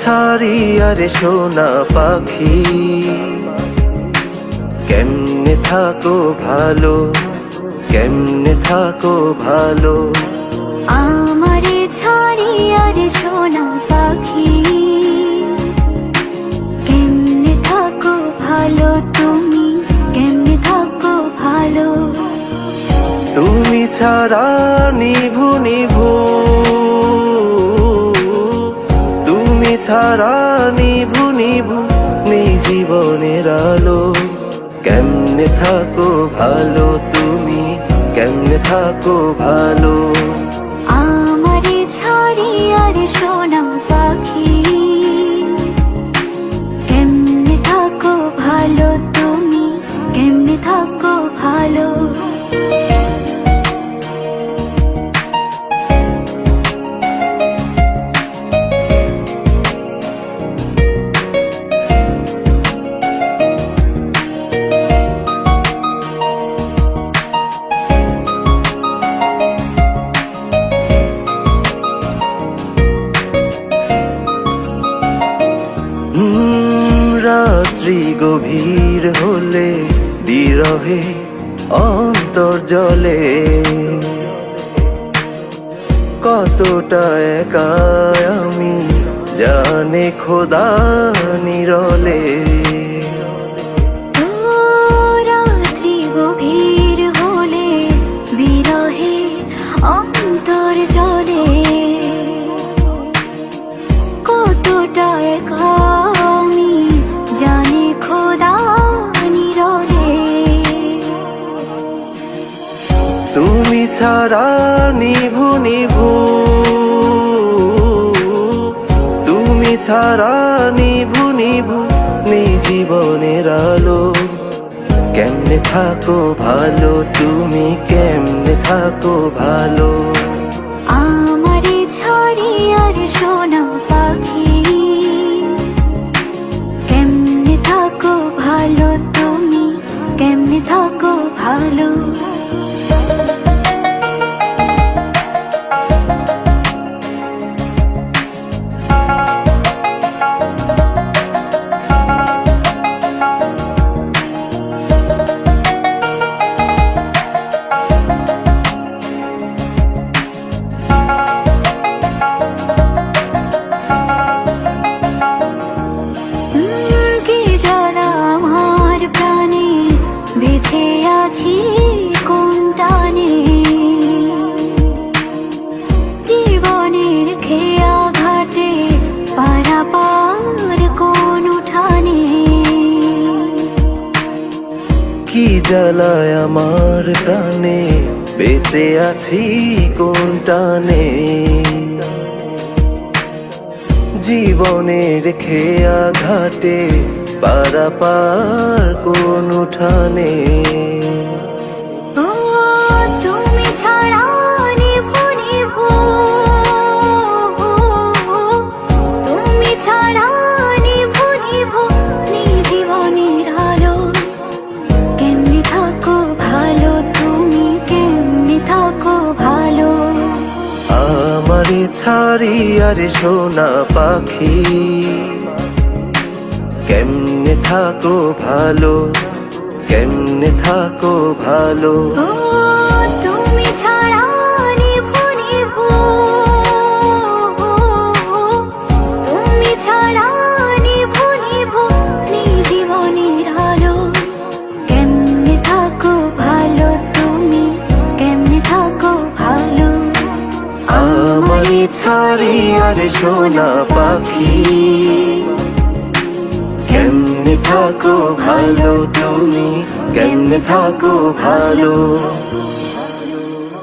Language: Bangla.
ছাড়ি আরে সোনা পাখি, কেমনে থাকো ভালো, কেমনে থাকো ভালো। আমারে ছাড়ি আরে সোনা পাখি, কেমনে থাকো ভালো তুমি, কেমনে থাকো ভালো। তুমি ছাড়া নিভু নিভু, তুমি ছাড়া নিভু নিভু, নেই জীবনের আলো। কেমনে থাকো ভালো তুমি, কেমনে থাকো ভালো। আমারে ছাড়ি আরে সোনা পাখি, কেমনে থাকো ভালো তুমি, কেমনে থাকো ভালো। রাত্রি গভীর হলে বিরহে অন্তর জলে, কতটা একা আমি জানে খোদা নিরলে। ও রাত্রি গভীর হলে বিরহে অন্তর জলে, কতটা একা আমি জানি খোদা নিরলে। তুমি ছাড়া নিভু নিভু, তুমি ছাড়া নিভু নিভু, নেই জীবনের আলো। কেমনে থাকো ভালো তুমি, কেমনে থাকো ভালো। আমারে ছাড়ি আরে সোনা পাখি, কেমনে থাকো ভালো তুমি, কেমনে থাকো ভালো। কি জ্বালা আমার প্রাণে, বেঁচে আছি কোন টানে, জীবনের খেয়া ঘাটে পারাপার কোন উঠানে। কি জ্বালায় আমার প্রাণে, বেঁচে আছি কোন টানে, জীবনের খেয়া ঘাটে পারাপার কোন উঠানে। ও তুমি ছাড়া নিভু নিভু, তুমি ছাড়া নিভু নিভু, নেই জীবনের আলো। কেমনে থাকো ভালো তুমি, কেমনে থাকো ভালো। আমারে ছাড়ি আরে সোনা পাখি, কেমনে থাকো ভালো, কেমনে থাকো ভালো। ও তুমি ছাড়া নিভু নিভু, তুমি ছাড়া নিভু নিভু, নেই জীবনের আলো। কেমনে থাকো ভালো তুমি, কেমনে থাকো ভালো। আমারে ছাড়ি আরে সোনা পাখি, কেমনে থাকো ভালো তুমি, কেমনে থাকো ভালো।